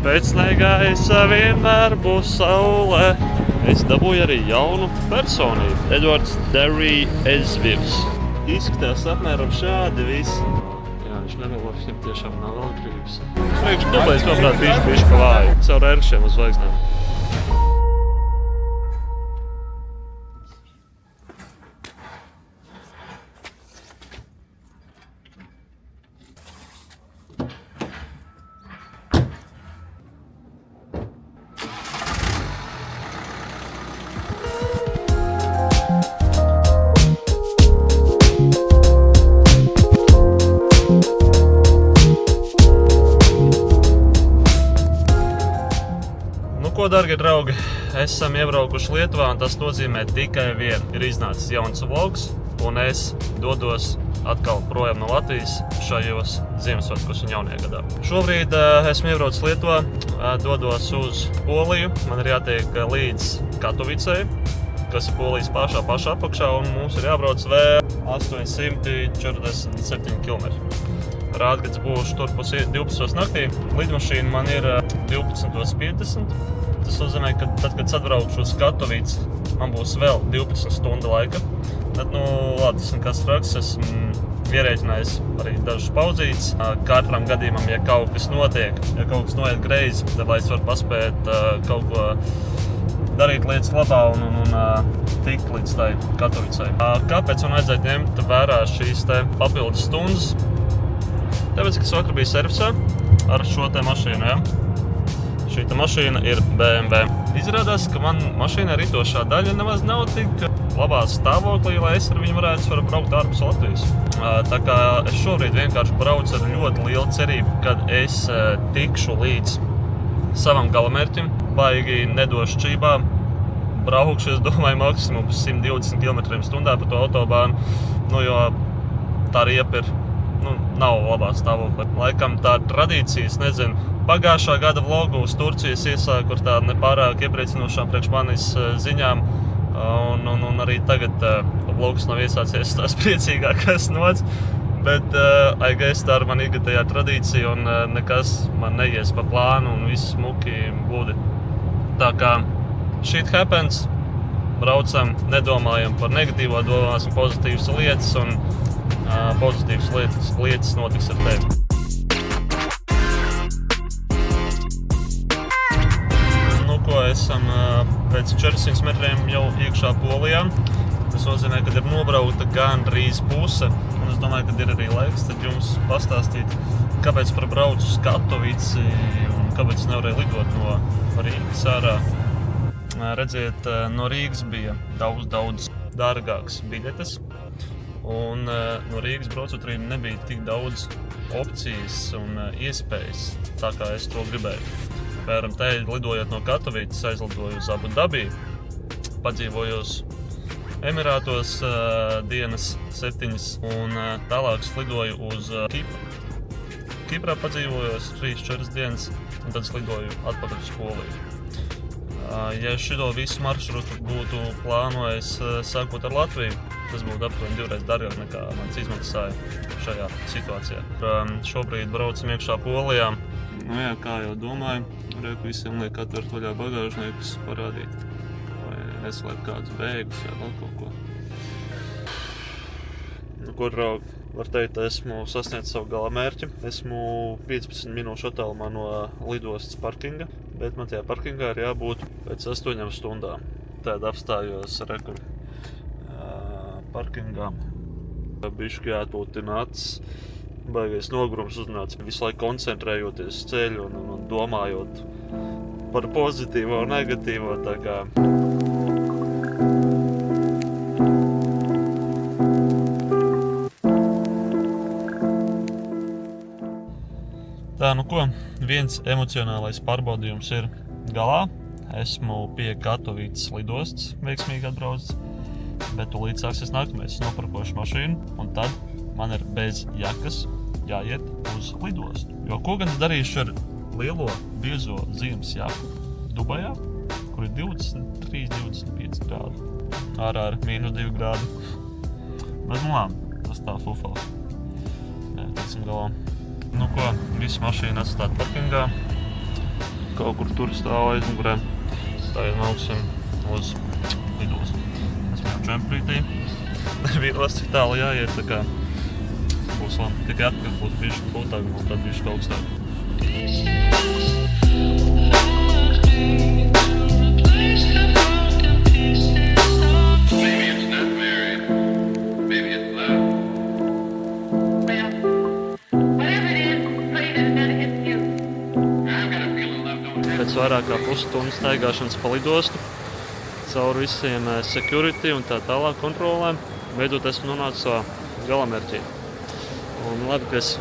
Pēc negaisa vienmēr būs saule. Es dabūju arī jaunu personību. Edvards Derry Ezvivs. Izskatās apmēram šādi visi. Jā, viņš nemelo, viņam tiešām nav vēl grības. Priekš kopējais, manuprāt, bišķi pa vāju. Caur ērkšiem uz zvaigznēm. Ko, dargie draugi, esam iebraukuši Lietuvā, un tas nozīmē tikai vienu. Ir iznācis jauns vlogs, un es dodos atkal projām no Latvijas šajos Ziemassvētkos un jaunajā gadā. Šobrīd esmu iebraucis Lietuvā, dodos uz Poliju. Man ir jātiek līdz Katovicei, kas ir Polijas pašā apakšā, un mums ir jābrauc vēl 847 km. Rādgats būšu tur pus 12 naktī. Lidmašīna man ir 12:50. Tas nozīmē, ka tad, kad atbraukšu uz Katovici, man būs vēl 12 stundu laika. Tad, labi, tas nekas traks, esmu ierēķinājis arī dažas pauzītes. Katram gadījumam, ja kaut kas notiek, ja kaut kas noiet greizi, tad lai es varu paspēt kaut ko darīt lietas labā un tikt līdz tai Katovicai. Kāpēc man vajadzētu ņemt vērā šīs te papildus stundas? Tāpēc, ka es vakar biju servisā ar šo te mašīnu, ja? Šī te mašīna ir BMW. Izrādās, ka man mašīnā ritošā daļa nemaz nav tik labā stāvoklī, lai es ar viņu varētu braukt ārpus Latvijas. Tā kā es šobrīd vienkārši braucu ar ļoti lielu cerību, kad es tikšu līdz savam galamērķim. Baigi nedošu čībā. Braukšu, es domāju, maksimums 120 km/h pa to autobānu, jo tā riepa ir nav labā stāvoklī. Laikam tā tradīcijas, nezinu, pagājušā gada vlogu uz Turcijas iesāku ar tādu nepārāk iepriecinošām priekš manis ziņām, un arī tagad vlogs nav iesācies tās priecīgākās nots, bet I guess tā ir man ikgadējā tradīcija un nekas man neies pa plānu un viss smuki gludi. Tā kā shit happens, braucam, nedomājam par negatīvo, domāsim pozitīvas lietas un pozitīvas lietas notiks ar tevi. Esam pēc 400 metriem jau iekšā Polijā. Tas nozīmē, ka ir nobraukta gandrīz puse. Un es domāju, ka ir arī laiks tad jums pastāstīt, kāpēc braucu uz Katovici un kāpēc nevarēju lidot no Rīgas ārā. Redziet, no Rīgas bija daudz dārgāks biļetes. Un no Rīgas braucot arī nebija tik daudz opcijas un iespējas, tā kā es to gribēju. Piemēram, te lidojot no Katovicas, aizlidoju uz Abu Dabī, padzīvojos Emirātos dienas 7 un tālāk lidoju uz Kipru. Kiprā padzīvojos 3-4 dienas un tad lidoju atpakaļ uz Poliju. Ja šito visu maršrutu būtu plānojis sākot ar Latviju, tas būtu aptuveni 2 reizes dārgāk nekā mans izmaksāja šajā situācijā. Šobrīd braucam iekšā Polijā. Jā, kā jau domāju, reku visiem liek atvert vaļā bagāžniekus, parādīt, vai neslēp kāds bēgus vai vēl kaut ko. Ko, draugi, var teikt, esmu sasniedz savu galamērķi. Esmu 15 minūšu attālumā no lidostas parkinga, bet man tajā parkingā ir jābūt pēc 8 stundām. Tad apstājos reku parkingā. Bišķi jātūtina acis. Baigais nogurums uznāca, visu laiku koncentrējoties uz ceļu un domājot par pozitīvo un negatīvo, tā kā. Tā, ko, viens emocionālais pārbaudījums ir galā. Esmu pie Katovicas lidostas veiksmīgi atbraucis, bet tūlīt sāksies nākamais. Noparkošu mašīnu un tad man ir bez jakas jāiet uz lidostu. Jo ko gan darīšu ar lielo, biezo ziemas jaku Dubajā, kur ir 23-25 grādi. Ārā ir -2 grādi. Bet labi, tas tā fufala. Teiksim galā. Ko, visu mašīnu atstāt parkingā. kaut kur tur stāv aizmugurē. Stāvjam augsim uz lidostu. Esmu jau čemprītī. Nebija cik tālu jāiet, tā kā būs labi. Tikai atpakaļ būs bišķi grūtāk un tad bišķi augstāk. Pēc vairāk kā pusstundas staigāšanas pa lidostu, cauri visiem security un tā tālāk kontrolēm, beidzot esmu nonācis savā galamērķī. Un labi, ka es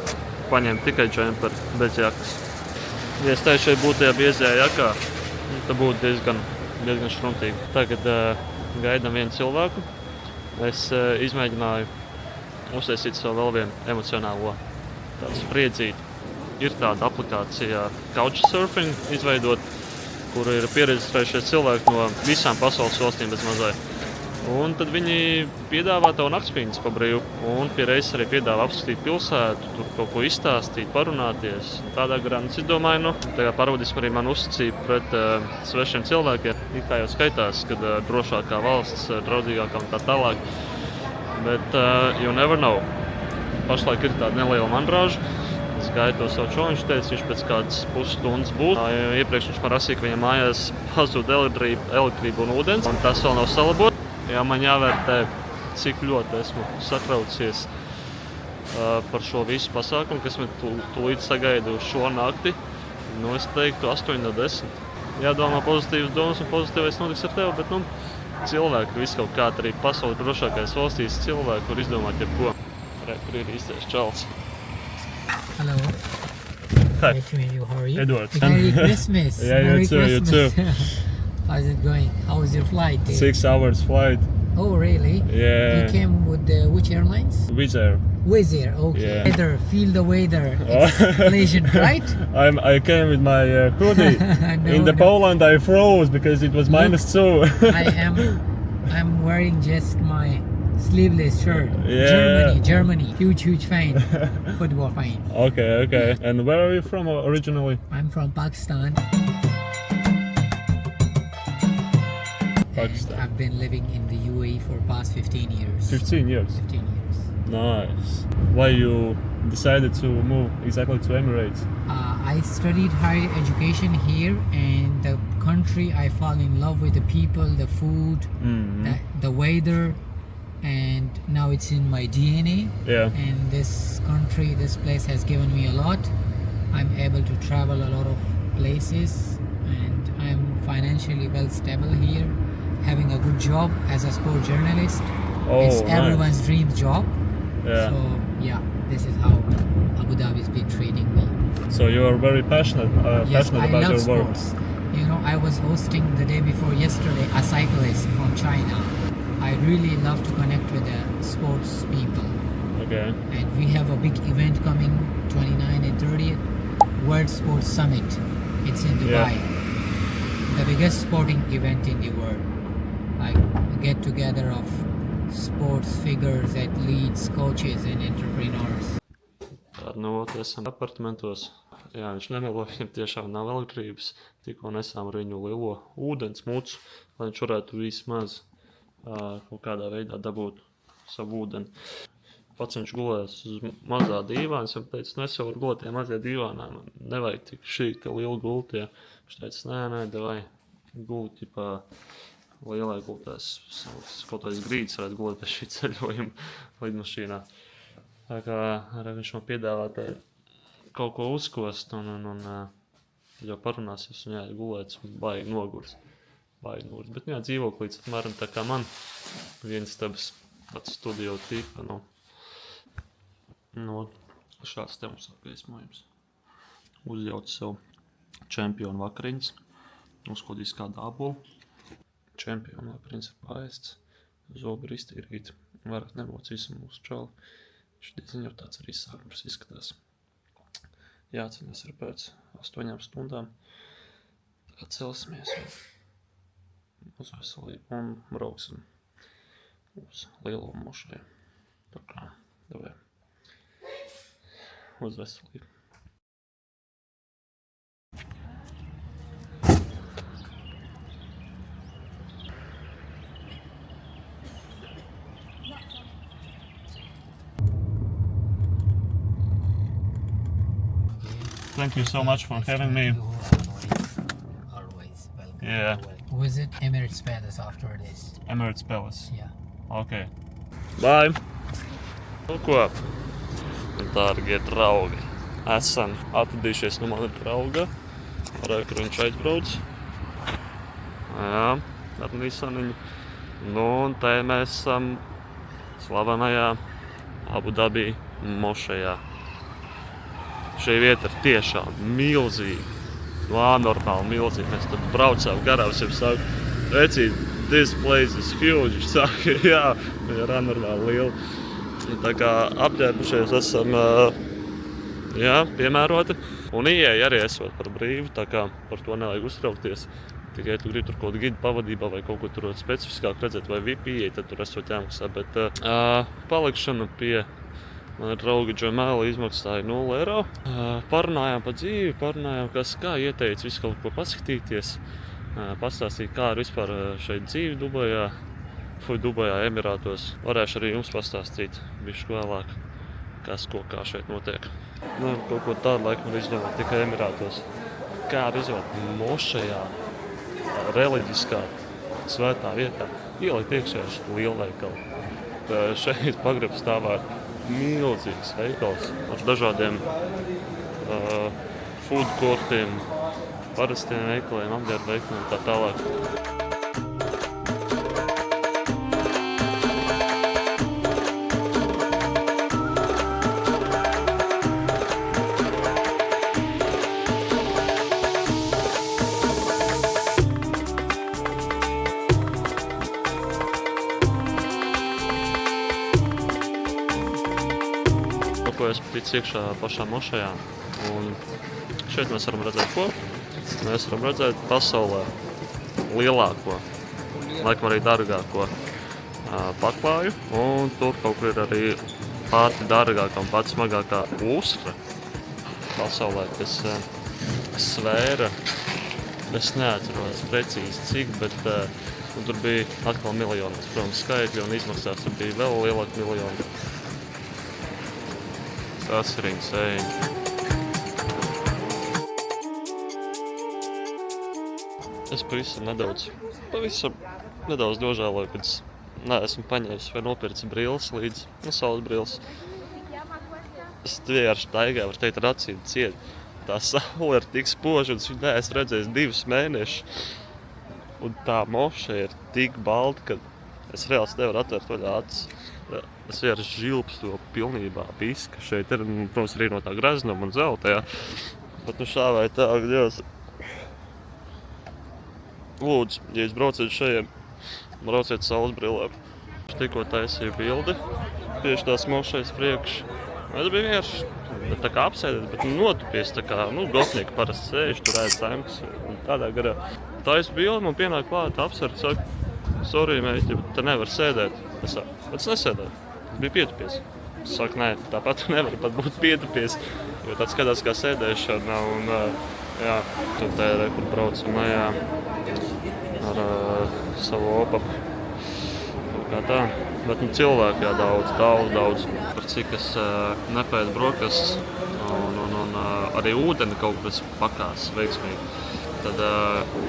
paņēmu tikai džemperi bez jakas. Ja es taisu šeit būtu tajā biezajā jakā, tad būtu diezgan šruntīgi. Tagad gaidām vienu cilvēku. Es izmēģināju uztaisīt savu vēl vienu emocionālo tādu spriedzīti. Ir tāda aplikācija Couchsurfing izveidot, kur ir pieregistrējušies cilvēki no visām pasaules valstīm bez mazai. Un tad viņi piedāvā tev naktsmītnes pa brīvu. Un pie reizes arī piedāvā apskatīt pilsētu, tur kaut ko izstāstīt, parunāties. Tādā garā, es domāju, tagad parūdīsim arī manu uzticību pret svešiem cilvēkiem. Kā jau skaitās, kad drošākā valsts, draudzīgākā un tā tālāk. Bet you never know. Pašlaik ir tāda neliela mandrāža. Es gaidu to savu čomu, viņš teica, viņš pēc kādas pusstundas būs. Iepriekš viņš man rasīja, ka viņam mājās pazūd elektrība un ūdens, un tas vēl nav salabot. Jā, man jāvērtē, cik ļoti esmu satraucies par šo visu pasākumu, kas man tūlīt sagaida uz šo nakti. Es teiktu 8 no 10. Jādomā pozitīvas domas un pozitīvais notiks ar tevi, bet cilvēki visu kaut kā arī pasaules drošākais valstīs cilvēki, kur izdomāt jebko. Kur ir īstais čals. Hello. Hi. Nice to meet you. How are you? Edward. Merry Christmas. Yeah, Merry you too, you Christmas. too. How's it going? How was your flight? 6 hours flight. Oh, really? Yeah. You came with which airlines? Wizz Air. Wizz Air. Okay. Yeah. Weather, feel the weather. It's pleasant, right? I came with my hoodie. In the No. Poland I froze because it was -2. I'm wearing just my sleeveless shirt. Yeah. Germany. Huge fan. Football fan. Okay. And where are you from originally? I'm from Pakistan. Pakistan. And I've been living in the UAE for past 15 years. 15 years. 15 years. Nice. Why you decided to move exactly to Emirates? I studied higher education here, and the country I fall in love with the people, the food, the weather, and now it's in my DNA. Yeah. And this country, this place has given me a lot. I'm able to travel a lot of places, and I'm financially well stable here, having a good job as a sport journalist. Oh, It's nice. everyone's dream job. Yeah. So yeah, this is how Abu Dhabi's been treating me. So you are very passionate, Yes, passionate I about love your work. sports. You know, I was hosting the day before yesterday a cyclist from China. I really love to connect with the sports people. Okay. And we have a big event coming 29 and 30th, World Sports Summit. It's in Dubai. The biggest sporting event in the world. Like a get together of sports figures, athletes, coaches and entrepreneurs. Esam apartamentos. Jā, viņš nemelo, viņam tiešām nav elektrības. Tikko nesām ar viņu lielo ūdens mucu, lai viņš varētu vismaz kaut kādā veidā dabūt savu ūdeni. Pats viņš gulēs uz mazā dīvāna. Es viņam teicu, es jau varu gulēt tajā mazajā dīvānā. Man nevajag tik šī liela gultie. Viņš teica, nē, davai gulti lielai gultēs. Kaut kāds grīdas varētu gulēt pēc šī ceļojuma lidmašīnā. Tā kā viņš man piedāvā kaut ko uzkost un jau parunāsies un jāiet gulēt, baigi nogurs. Bet jā, dzīvoklīds apmēram tā kā man. Viens tabs tāds studio tipa, šāds te mums apgaismojums. Uzjauc sev čempionu vakariņas, uzkodīs kādu ābolu. Čempionu vakariņas ir paēsts, zobi ir iztīrīti, vairāk nemoc visu mūsu čali. Šī ziņa jau tāds arī sākums izskatās. Jāceņas ir pēc 8 stundām. Tagad celsimies uz veselību un brauksim uz lielo mošai. Tā kā, davai. Uz veselību. Thank you so much for having me. Always welcome. Yeah. Visit Emirates Palace after this. Emirates Palace. Yeah. Ok. Bye! Nu ko, dārgie draugi, esam atvadījušies no mana drauga, kur viņš aizbrauc. Jā, ar Nissaniņu. Nu, un te mēs esam slavenajā Abu Dabi mošejā. Šī vieta ir tiešām milzīga. Anormāli milzīga. Mēs tad braucām garām, es jau saku, vecīt, this place is huge. Viņš saka, jā, ir anormāli liela. Tā kā apģērbušies esam, jā, piemēroti. Un ieeja arī esot par brīvu, tā kā par to nevajag uztraukties. Tikai, ja tu gribi tur kaut kādu gidu pavadībā vai kaut ko tur specifiskāk redzēt vai VIP ieeja, tad tur esot jāmaksā. Bet palikšana pie mana drauga Džemēla izmaksāja 0 eiro. Parunājām par dzīvi, parunājām, kas kā ieteica visu kaut ko paskatīties. Pastāstīja, kā ir vispār šeit dzīve Dubajā, Emirātos. Varēšu arī jums pastāstīt bišķi vēlāk, kas ko kā šeit notiek. Nu, kaut ko tādu laiku var izdomāt tikai Emirātos. Kā var izvēlēt mošejā, reliģiskā, svētā vietā, ielikt iekšā lielveikalu. Šeit pagrab stāvā milzīgs veikals ar dažādiem food courtiem, parastiem veikaliem, apģērbu veikaliem tā tālāk. Es ticu iekšā pašā mošajā, un šeit mēs varam redzēt ko? Mēs varam redzēt pasaulē lielāko, laikam arī dārgāko paklāju, un tur kaut kur ir arī pati dārgākā un pati smagākā lustra pasaulē, kas svēra, es neatceros precīzi cik, bet tur bija atkal miljonas, protams, skaitļi un izmaksās tur bija vēl lielāki miljoni. Tas ir insane. Es pavisam nedaudz nožēloju, kad neesmu paņēmis vai nopircis brilles līdz, saules brilles. Es vienkārši taigāju, var teikt, ar acīm ciet. Tā saule ir tik spoža, un es viņu neesmu redzējis 2 mēnešus. Un tā moša ir tik balta, ka es reāli nevaru atvērt vaļā acis. Es vienkārši žilpstu pilnībā piska. Šeit ir, protams, arī no tā greznuma un zelta, jā. Bet nu šā vai tā, Dievs. Lūdzu, ja jūs brauciet šajiem, brauciet saules brillēm. Es tikko taisīju bildi tieši tās mošais priekš. Es biju vienkārši tā kā apsēdēt, bet notupies tā kā, gopnieki parasti sēž, tur ēd saimkas un tādā garā. Taisu bildi, man pienāk klāt apsver, saka, sorry, meiti, bet te nevar sēdēt. Es saku, bet es nesēdēju, es biju pietupies. Es saku, nē, tāpat tu nevari pat būt pietupies, jo tāds skatās kā sēdēšana un, jā, tur te ir, kur braucam lejā ar savu opapu. Kā tā, bet cilvēku jā, daudz. Par cik es nepēdu brokastus un arī ūdeni kaut kas pakās veiksmīgi. Tad,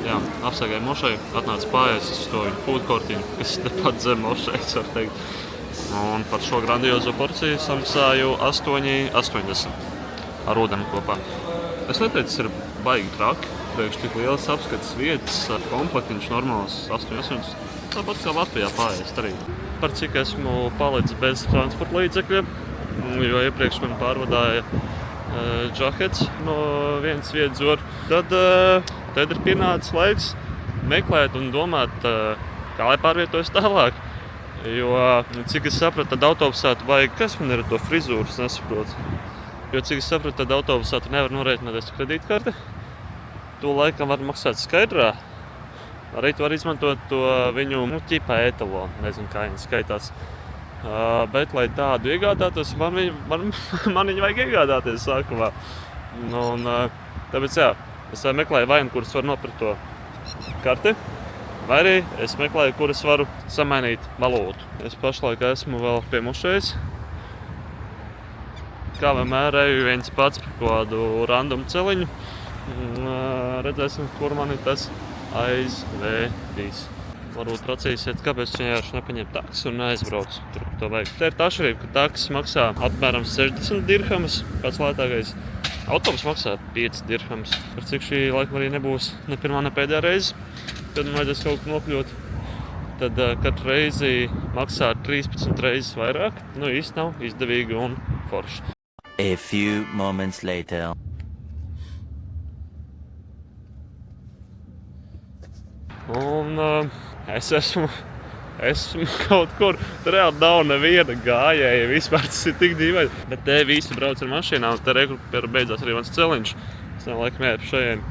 jā, apsēgāju mošai, atnāca pārējais uz to viņu food courtiņu, kas tepat zem mošais, var teikt. Un par šo grandiozo porciju samaksāju 8,80 ar ūdeni kopā. Es neteicu, tas ir baigi traki, priekš tik lielas apskates vietas, komplektiņš normāls 8,80. Tāpat kā Latvijā pārējais arī. Par cik esmu palicis bez transporta līdzekļa, jo iepriekš man pārvadāja džakets no vienas vietas uz otru. Tad ir pienācis laiks meklēt un domāt, kā lai pārvietojas tālāk. Jo, cik es sapratu, tad autobusā tu vajag, kas man ir ar to frizūru, es nesaprotu. Jo, cik es sapratu, tad autobusā tu nevar norēķināties kredītkarti. To laikam var maksāt skaidrā. Arī tu var izmantot to viņu ķipā etalonu, nezinu, kā viņi skaitās. Bet, lai tādu iegādātos, man viņu vajag iegādāties sākumā. Un, tāpēc, jā, es meklēju vainu, kuras var nopirkt to karti, vai arī es meklēju, kuras varu samainīt valūtu. Es pašlaik esmu vēl pie mošejas. kā vienmēr eju viens pats par kādu random celiņu. Redzēsim, kur mani tas aizvedīs. Varbūt pracīsiet, kāpēc vienkārši nepaņem taksi un neaizbrauc tur, to vajag. Te ir tā atšķirība, ka taksi maksā apmēram 60 dirhamus, pats lētākais. Autobus maksā 5 dirhamus. Par cik šī laikam arī nebūs ne pirmā, ne pēdējā reize, kad man vajadzēs kaut ko nokļūt. Tad katru reizi maksā 13 reizes vairāk. Nu, īsti nav izdevīgi un forši. A few moments later. Un es esmu kaut kur, tur reāli nav neviena gājēja, vispār tas ir tik dīvaini. Bet te visi brauc ar mašīnām, un te rekur beidzās arī mans celiņš. Es nevaru laikam iet pa šajien.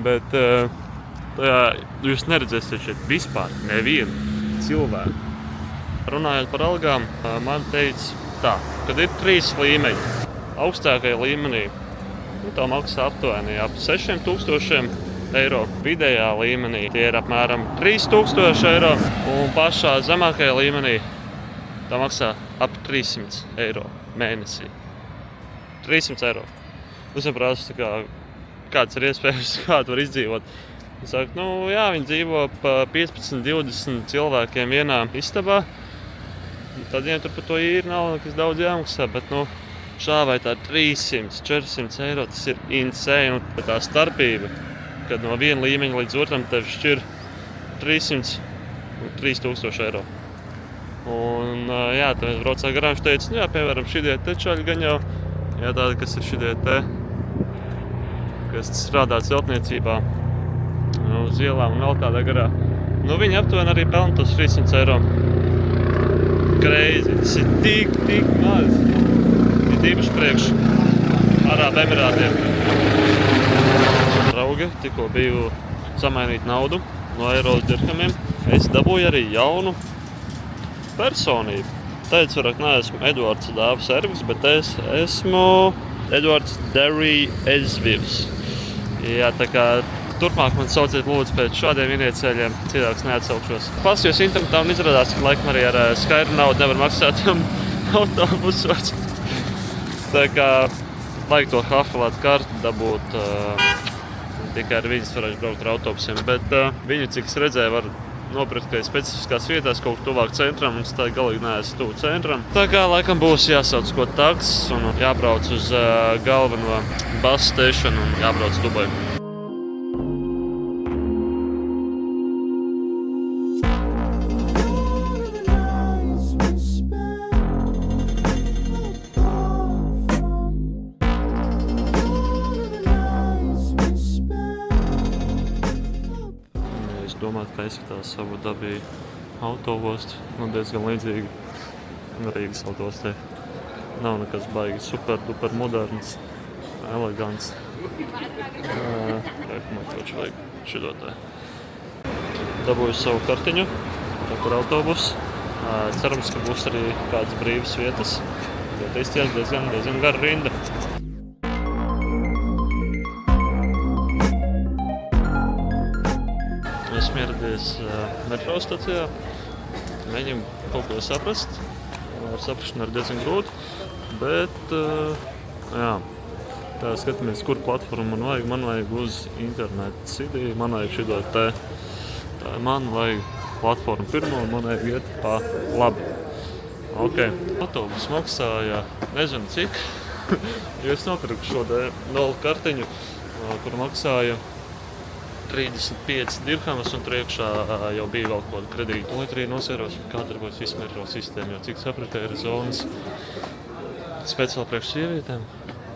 Bet tajā jūs neredzēsiet šeit vispār nevienu cilvēku. Runājot par algām, man teica tā, kad ir 3 līmeņi. Augstākajā līmenī tā maksā aptuveni ap 6000 eiro. Vidējā līmenī tie ir apmēram 3000 eiro. Un pašā zemākajā līmenī tā maksā ap 300 eiro mēnesī. 300 eiro. Es saprotu, kāds ir iespējams, kādu var izdzīvot. Es saku, jā, viņi dzīvo pa 15-20 cilvēkiem vienā istabā. Tad viņiem tur par to īri nav nekas daudz jāmaksā, bet šā vai tā 300-400 eiro, tas ir insane. Un tā starpība, kad no viena līmeņa līdz otram tev šķir 300 un 3000 eiro. Un jā, tad mēs braucām garām, viņš teica, jā, piemēram, šitie te čaļi gan jau, jā, tādi, kas ir šitie te, kas strādā celtniecībā, uz ielām un vēl tādā garā. Viņi aptuveni arī pelna tos 300 eiro. Crazy, tas ir tik maz. Ir tīpaši priekš Arābu Emirātiem. Draugi, tikko biju samainīt naudu no eiro uz dirhamiem. Es dabūju arī jaunu personību. Teicu, vairāk neesmu Eduards Dāvs Ervis, bet es esmu Eduards Derry Ezvivs. Jā, tā kā turpmāk man sauciet lūdzu pēc šādiem ieniecēļiem, citāks neatsaukšos. Paskatījos internetā un izrādās, ka laikam arī ar skaidru naudu nevar maksāt autobusos. Tā kā vajag to hafilētu karti dabūt, tikai ar viņas varēšu braukt ar autobusiem. Bet viņu, cik es redzēju, var nopirkt, ka ir specifiskās vietās kaut kur tuvāk centram, un es tā galīgi neesmu tuvu centram. Tā kā laikam būs jāsauc ko taksis un jābrauc uz galveno bus station un jābrauc Dubai. Domāt, ka izskatās Abu Dabī autoostu, diezgan līdzīgi Rīgas autoostē. Nav nekas baigi super moderns, elegants. Man taču vajag šito te. Dabūju savu kartiņu, kur autobus. Cerams, ka būs arī kādas brīvas vietas. Bet izties diezgan gara rinda. Esmu ieradies metro stacijā, mēģinu kaut ko saprast. Ar saprašanu ir diezgan grūti, bet jā, tā skatāmies, kur platformu man vajag uz internetu CD, man vajag šito te. Tā man vajag platformu pirmo, man vajag iet pa labi. Ok, autobus maksāja nezinu cik, jo es nopirku šo te nolu kartiņu, kur maksāja 35 dirhamus un priekšā jau bija vēl kāda kredīta. Un arī nosēros, kā darbojas visu metro sistēmu, jo cik sapratu, ir zonas speciāli priekš sievietēm,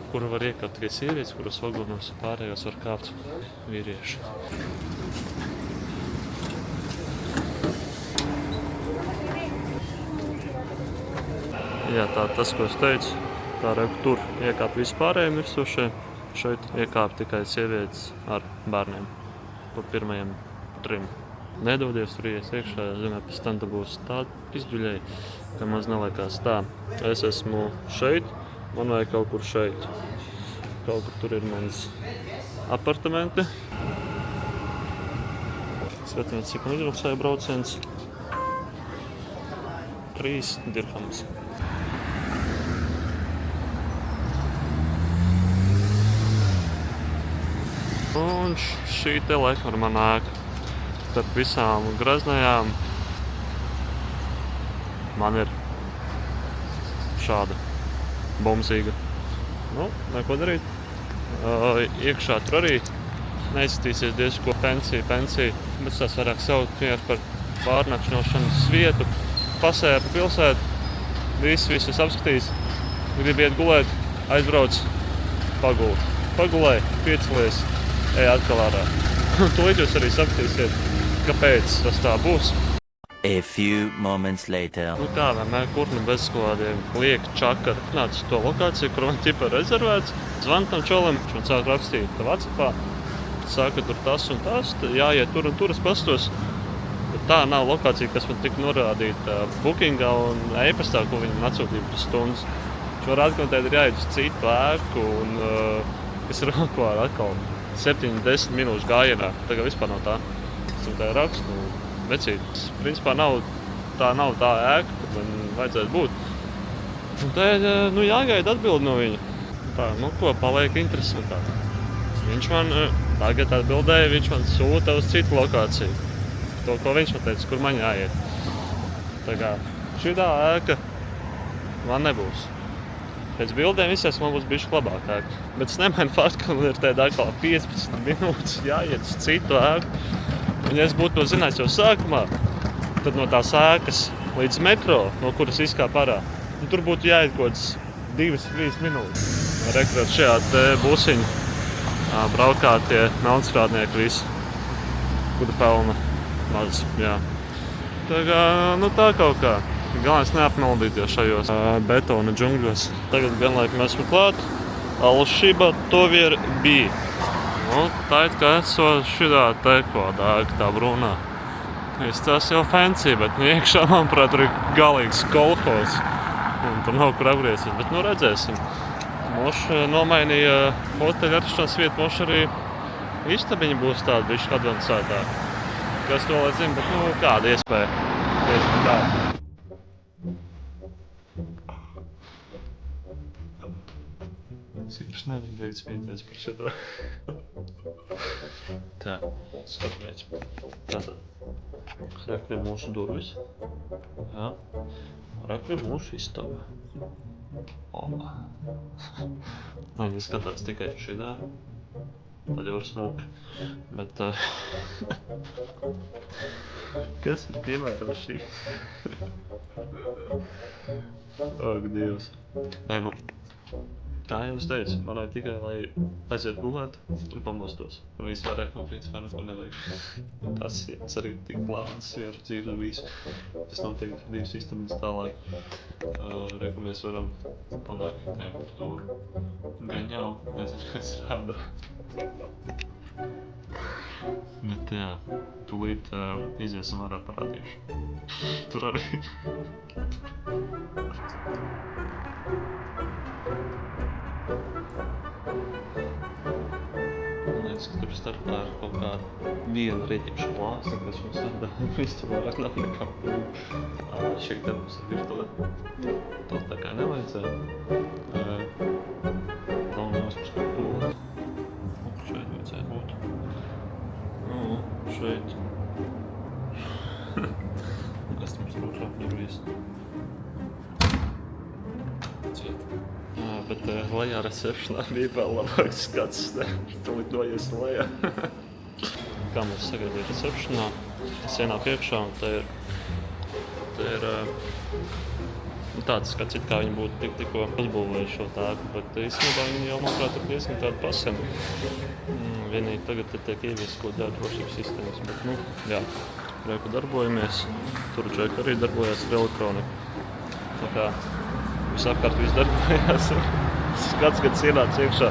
kuru var iekāpt tikai sievietes, kuras vagonos pārējos var kāpt vīrieši. Jā, tas, ko es teicu, tā tur iekāpt vispārējiem mirstošie, šeit iekāpt tikai sievietes ar bērniem. Pa pirmajiem 3. Nedodies tur ies iekšā zemē, pēc tam būs tāda izduļēja, ka maz neliekās tā. Es esmu šeit, man vajag kaut kur šeit. Kaut kur tur ir mans apartamenti. Skatāmies, cik man izmaksāja brauciens. 3 dirhamus. Un šī te laikam ir mana ēka. Starp visām graznajām man ir šāda bumzīga. Nu, neko darīt. Iekšā tur arī neizskatīsies diezko pensija, bet tās vairāk saukt vienkārši par pārnakšņošanas vietu. Pasēja pa pilsētu, visus apskatījis, grib iet gulēt, aizbrauc, pagulēj, piecelies, ej atkal ārā. Tūlīt jūs arī sapratīsiet, kāpēc tas tā būs. A few moments later. Nu kā vienmēr, kur nu bez kādiem lieka čakari. Nāc uz to lokāciju, kur man ķipa ir rezervēts. Zvan tam čolim, viņš man sāk rakstīt WhatsAppā. Saka, tur tas un tas, jāiet tur un tur, es pastos. Bet tā nav lokācija, kas man tika norādīta bookingā un e-pastā, ko viņi man atsūtīja par stundas. Viņš var atkontēt, ir jāiet uz citu ēku un kas ir atkal 7-10 minūšu gājienā. Tagad vispār nav tā. Es tam tā rakstu. Vecītis, principā nav tā ēka, kur man vajadzētu būt. Un tad, jāgaida atbildi no viņa. Tā, ko paliek interesantāk. Viņš man tagad atbildēja, viņš man sūta uz citu lokāciju. To, ko viņš man teica, kur man jāiet. Tā kā šitā ēka man nebūs. Pēc bildēm visās man būs bišķi labāk ēka. Bet es nemainu faktu, ka man ir tāda atkal 15 minūtes jāiet uz citu ēku. Un ja es būtu to zinājis jau sākumā, tad no tās ēkas līdz metro, no kuras izkāp ārā, tur būtu jāiet kaut kāds 2-3 minūtes. Rekrāt šajā te busiņu braukā tie naudskrādnieki visi, kuri pelna maz, jā. Tā kā, tā kaut kā. Galvenais neapmaldīties šajos betona džungļos. Tagad gan laikam esmu klāt. Al-Shiba Tovier B. Tā it kā esot šitā te kodā, tā brūnā. Tas jau fancy, bet iekšā, manuprāt, tur ir galīgs kolhos. Un tur nav kur apgriezties, bet redzēsim. Moš nomainīja hoteļa atrašanās vietu, moš arī istabiņa būs tāda bišķi advancētāk. Kas to lai zina, bet kāda iespēja. Es nevajag beigt spīties par šito. Tā, skatāmies. Tātad, rekli mūsu durvis. Jā, rekli mūsu istaba. Viņi skatās tikai šitā. Tad jau var smuki. Bet, kas ir piemēram šī? Ak, Dievs. Tā jau es teicu, man vajag tikai, lai aiziet gulēt un pamostos. Un viss vairāk man principā neko nevajag. Tas sienas arī tik plāns, vienkārši dzīves un visu. Tas notiek divas istabiņas tālāk. Reku mēs varam panākt temperatūru. Gan jau, nezinu, kas rāda. Bet jā, tūlīt iziesim ārā parādīšu. Tur arī. Ka tur starpā ir kaut kāda viena rieķipša plāsta, kas mums tādā visu vairāk nav nekā pūļu. Šeit te mums ir virtuvē. To tā kā nevajadzēja. Nav nemaz par kaut pūļu. Šeit vajadzēja būt. Šeit. Kas mums ir otrā durvīs? Bet lejā recepšanā bija vēl labāks skats. Tūlīt noies lejā. Kā mums sagaidīja recepšanā, es ienāk iekšā un te ir tāds skats, it kā viņi būtu tikko uzbūvējuši šo tāku, bet īstenībā viņi jau, manuprāt, ir diezgan tādu pasenu. Vienīgi tagad te tiek ievies kaut kāda drošības sistēmas, bet, jā, reku darbojamies. Tur džeki arī darbojās ar elektroniku. Tā kā visapkārt viss darbojās. Skats, kad ienāc iekšā,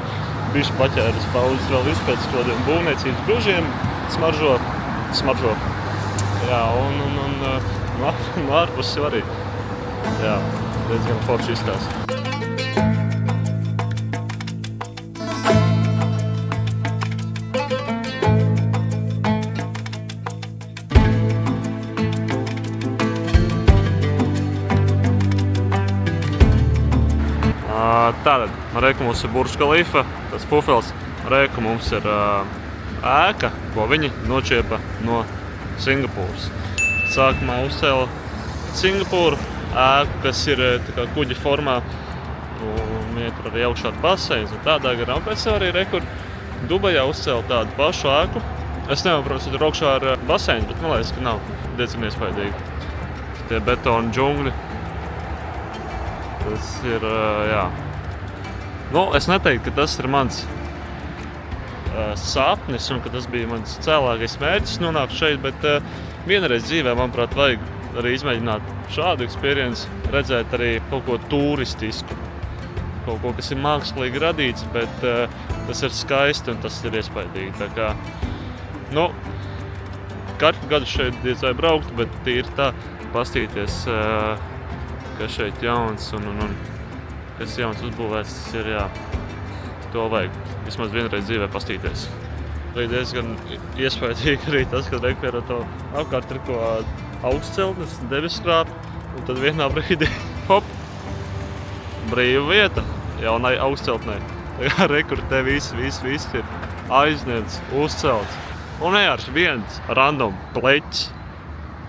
bišķi paķēras pauzes vēl visu pēc kādiem būvniecības bružiem, smaržo. Jā, un ārpus jau arī. Jā, diezgan forši izstāsta. Tātad, reku mums ir Burj Khalifa, tas pufels. Reku mums ir ēka, ko viņi nočiepa no Singapūras. Sākumā uzcēla Singapūru ēku, kas ir tā kā kuģa formā, un ir tur arī augšā baseins un tādā garā. Un pēc tam arī Dubajā uzcēla tādu pašu ēku. Es nevaru, protams, tur augšā ar baseinu, bet man liekas, ka nav diezgan iespaidīgi. Tie betona džungļi. Tas ir, jā. Nu, es neteiktu, ka tas ir mans sapnis un ka tas bija mans cēlākais mērķis nonākt šeit, bet vienreiz dzīvē, manuprāt, vajag arī izmēģināt šādu experience, redzēt arī kaut ko turistisku. Kaut ko, kas ir mākslīgi radīts, bet tas ir skaisti un tas ir iespaidīgi. Tā kā, nu, katru gadu šeit diez vai braukt, bet tīri tā pastīties, kas šeit jauns un kas jauns uzbūvēts, tas ir, jā, to vajag vismaz vienreiz dzīvē pastīties. Arī diezgan iespaidīgi arī tas, kad ar to apkārt ir ko augstceltnes, debeskrāpi, un tad vienā brīdī, hop, brīva vieta jaunai augstceltnei. Kur te viss ir aizņemts, uzcelts. Un nejārs viens random pleķis.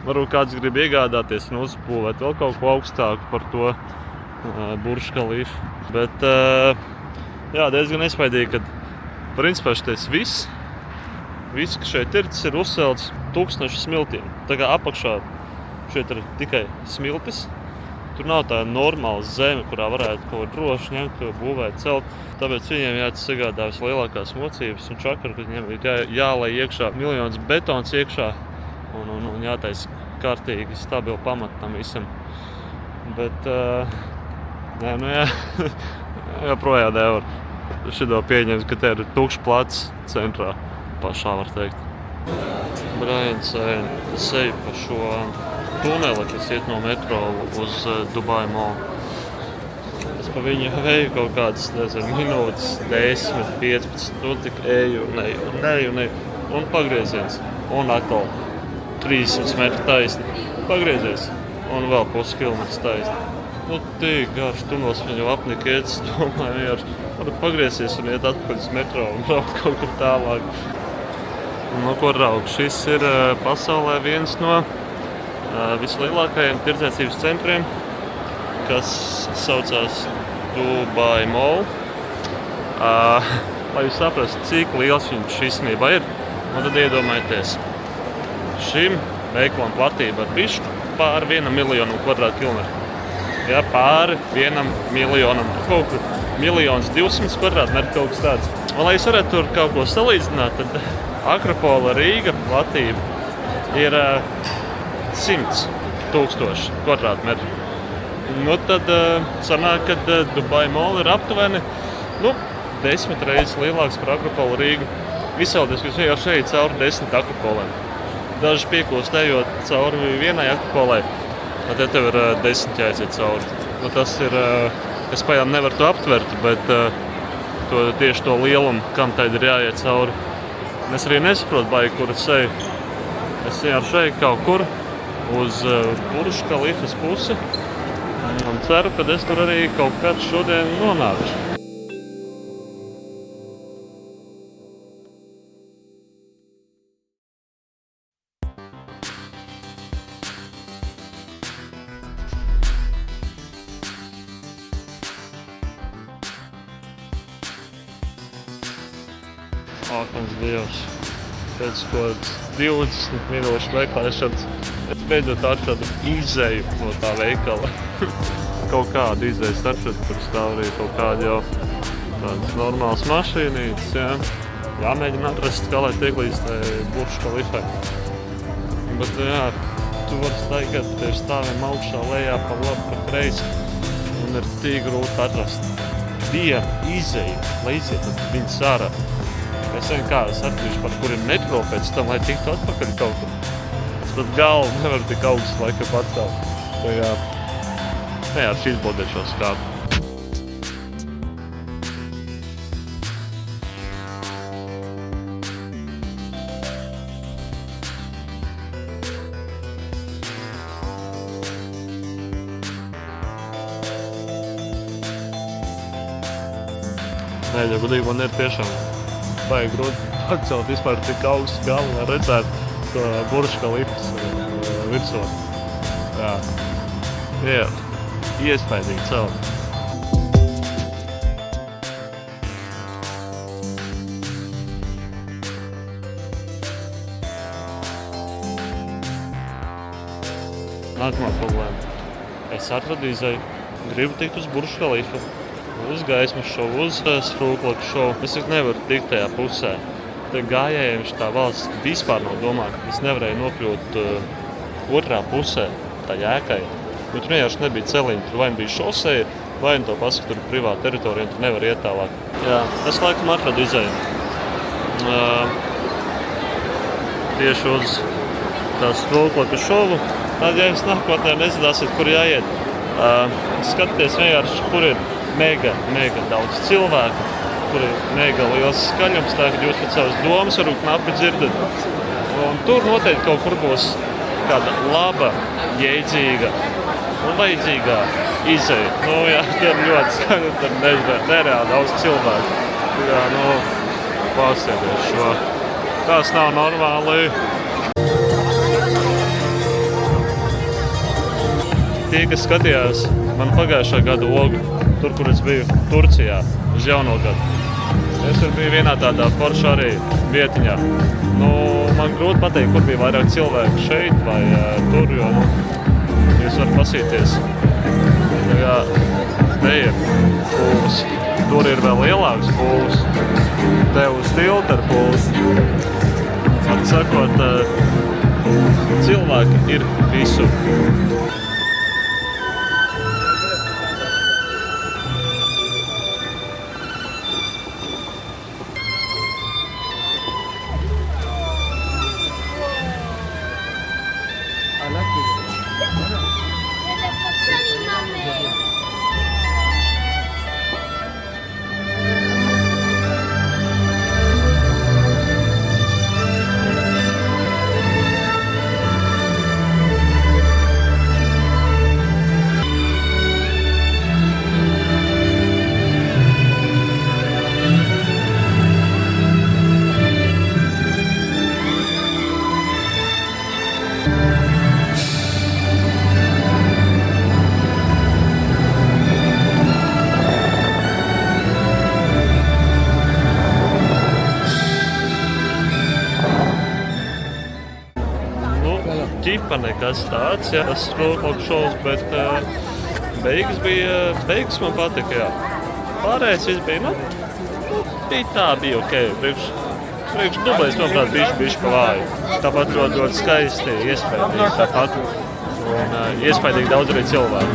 Varbūt kāds grib iegādāties un uzbūvēt vēl kaut ko augstāku par to Burj Khalifa. Bet, jā, diezgan iespaidīgi, ka principā šitais viss, kas šeit ir, tas ir uzcelts tūkstnešu smiltiem. Tā kā apakšā šeit ir tikai smiltis. Tur nav tā normāla zeme, kurā varētu kaut ko droši ņemt, būvēt, celt. Tāpēc viņiem jāsagādā vislielākās mocības un čakari, ka viņiem ir jālai iekšā miljonus betons iekšā un jātais kārtīgi stabili pamati tam visam. Bet, nē, nu jā, joprojām nevar šito pieņemt, ka te ir tukšs plats centrā pašā, var teikt. Braians seju pa šo tuneli, kas iet no metro uz Dubai Mall. Es pa viņu eju kaut kādas, nezinu, minūtes, 10, 15, nu tik eju un eju, un pagrieziens. Un atkal 300 metru taisni, pagriezies, un vēl puskilometrs taisni. Nu, tik garš tunelis viņu apnika iet, es domāju, vienkārši varat pagriezties un iet atpakaļ uz metro un braukt kaut kur tālāk. Nu, ko raug, šis ir pasaulē viens no vislielākajiem tirdzniecības centriem, kas saucās Dubai Mall. Lai jūs saprastu, cik liels viņš īstenībā ir, un tad iedomājieties, šim veikalam platība ir bišķi pāri 1 miljonam kvadrātkilometru. Ja, pāri 1 miljonam, kaut kur 1,200,000 kvadrātmetru kaut kas tāds. Un, lai jūs varētu tur kaut ko salīdzināt, tad Akropola Rīga platība ir 100,000 kvadrātmetru. Nu, tad sanāk, ka Dubai Mall ir aptuveni 10 reizes lielāks par Akropolu Rīgu. Izsaudies, ka jūs jau šeit cauri 10 Akropolēm. Daži piekūst ejot cauri vienai Akropolai, tad tev ir 10 jāiziet cauri. Nu, tas ir, es pajām nevaru to aptvert, bet tieši to lielumu, kam tad ir jāiet cauri. Es arī nesaprotu, baigi, kur es eju. Es ar šeit kaut kur uz Burj Khalifas pusi un ceru, ka es tur arī kaut kad šodien nonākšu. Ākams Dievs. Pēc kaut 20 minūšu meklēšanas es beidzot atradu izēju no tā veikala. Kaut kādu izējas atradu, kur stāv arī kaut kādi jau tādas normālas mašīnītes, jā. Jāmēģina atrast, kā lai tiek līdz tai Burj Khalifai. Bet, jā, tu vari staigāt, tev stāviem augšā, lejā, pa labi, pa kreisi, un ir tik grūti atrast vienu izēju, lai iziet viņas ārā. Es vien kā es atkrīšu, par kuriem metro pēc tam, lai tiktu atpakaļ kaut kur. Es pat galvu nevaru tik augstu laikam atstāt. Tā jā, ar šī izbaudēšos kādu. Nē, ja godīgi man ir tiešām baigi grūti pacelt vispār tik augstu galu, lai redzētu to Burj Khalifas virsotni. Jā. Jā. Iespaidīgi celti. Nākamā problēma. Es atradu izēju. Gribu tikt uz Burj Khalifa, uz gaismas šovu, uz sprūklaku šovu. Es nevaru tikt tajā pusē. Te gājējiem šitā valsts vispār nav domāta. Es nevarēju nokļūt otrā pusē, tā jēkai. Jo tur vienkārši nebija celiņi. Tur vai bija šoseja, vai to pasaka, tur ir privāta teritorija, un tur nevar iet tālāk. Jā, es laikam atradu izēju. Tieši uz tā sprūklaku šovu. Tad, ja jums nākotnē nezināsiet, kur jāiet, skatieties vienkārši, kur ir mega daudz cilvēku, kur ir mega liels skaļums, tā, kad jūs pat savas domas varu knapi dzirdat. Un tur noteikti kaut kur būs kāda laba, jēdzīga un vajadzīgā izeja. Nu, jā, tur ļoti skaļi, tur nereāli daudz cilvēku. Jā, nu, paskatieties šo. Tas nav normāli. Tie, kas skatījās man pagājušā gada logu, tur, kur es biju Turcijā, uz jauno gadu. Es tur biju vienā tādā foršā arī vietiņā. Nu, man grūti pateikt, kur bija vairāk cilvēku šeit vai tur, jo, nu, jūs varat pasīties. Jā, te ir pūles. Tur ir vēl lielāks pūles. Te uz tilta ir pūles. Man sakot, cilvēki ir visur. Ķipa nekas tāds, jā, tas sprūklaku šovs, bet beigas man patika, jā. Pārējais viss bija, bija ok. Priekš Dubais, manuprāt, bišķi pa vāju. Tāpat ļoti skaisti, iespaidīgi tāpat. Un iespaidīgi daudz arī cilvēku.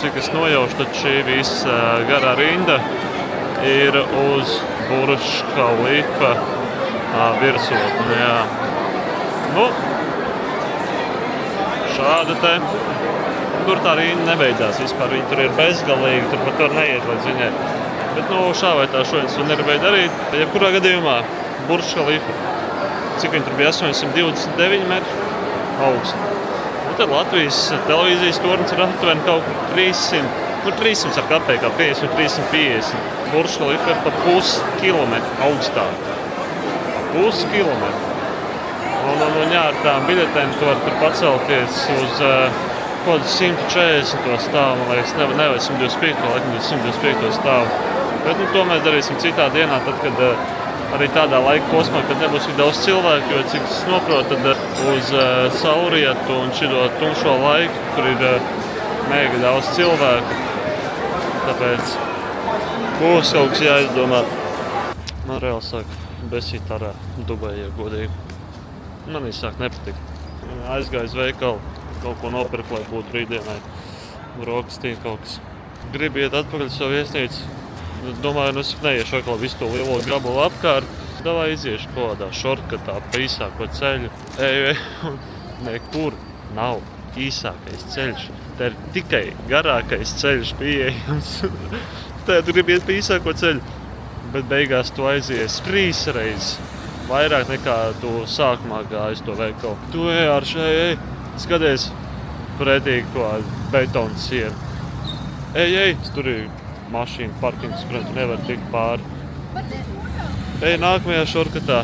Cik es nojaušu, tad šī visa garā rinda ir uz Burj Khalifa virsotni, jā. Nu, šāda te. Tur tā rinda nebeidzās vispār, viņi tur ir bezgalīgi, tur pat var neiet līdz viņai. Bet, nu, šā vai tā šodien to negribēja darīt. Jebkurā gadījumā Burj Khalifa, cik viņi tur bija 829 metri augsts. Un tad Latvijas televīzijas tornis ir aptuveni kaut 300 ar kapēkā, 50 un 350. Burj Khalifa ir pa puskilometru augstāk. Puskilometru. Un jā, ar tām biļetēm tu var tur pacelties uz kaut 140 stāvu, man liekas, nevajag 125 stāvu. Bet, nu, to mēs darīsim citā dienā, tad, kad arī tādā laika posmā, kad nebūs tik daudz cilvēku, jo, cik es noprotu, tad uz saulrietu un šito tumšo laiku, tur ir mega daudz cilvēku. Tāpēc būs kaut kas jāizdomā. Man reāli sāk besīt arā Dubai, ja godīgi. Man īsāk nepatika. Aizgāju uz veikalu, kaut ko nopirkt, lai būtu rītdienai brokastīm kaut kas. Gribu iet atpakaļ savu viesnīcu. Domāju, nu es neiešu atkal visu to lielo gabalu apkārt. Davai iziešu kaut kādā šortkatā pa īsāko ceļu. Nekur nav īsākais ceļš. Te ir tikai garākais ceļš pieejams. Te tu gribi iet pa īsāko ceļu. Bet beigās tu aizies 3 reizes. Vairāk nekā tu sākumā gāji uz to veikalu. Tu ej ar šeit, skaties pretī ko betonu sienu. Ej, tur ir mašīna parkings, kuriem tu nevar tikt pāri. Ej, nākamajā šorkatā.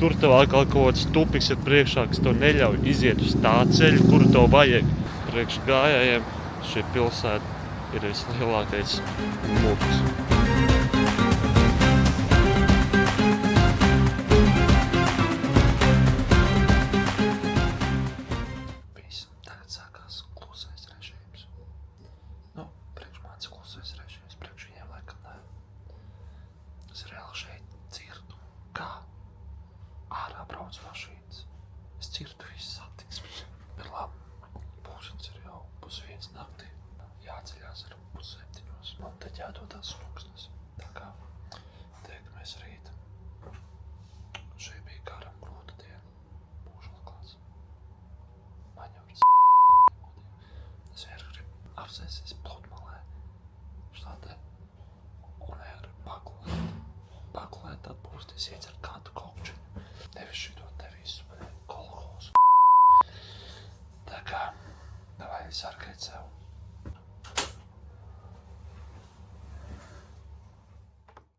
Tur tev atkal kaut kāds tupiks ir priekšā, kas tev neļauj iziet uz tā ceļu, kuru tev vajag. Priekš gājējiem šī pilsēta ir vislielākais murgs.